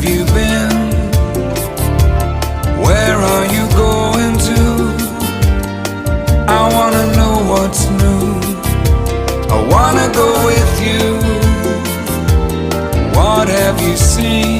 have you been? Where are you going to? I wanna know what's new. I wanna go with you. What have you seen?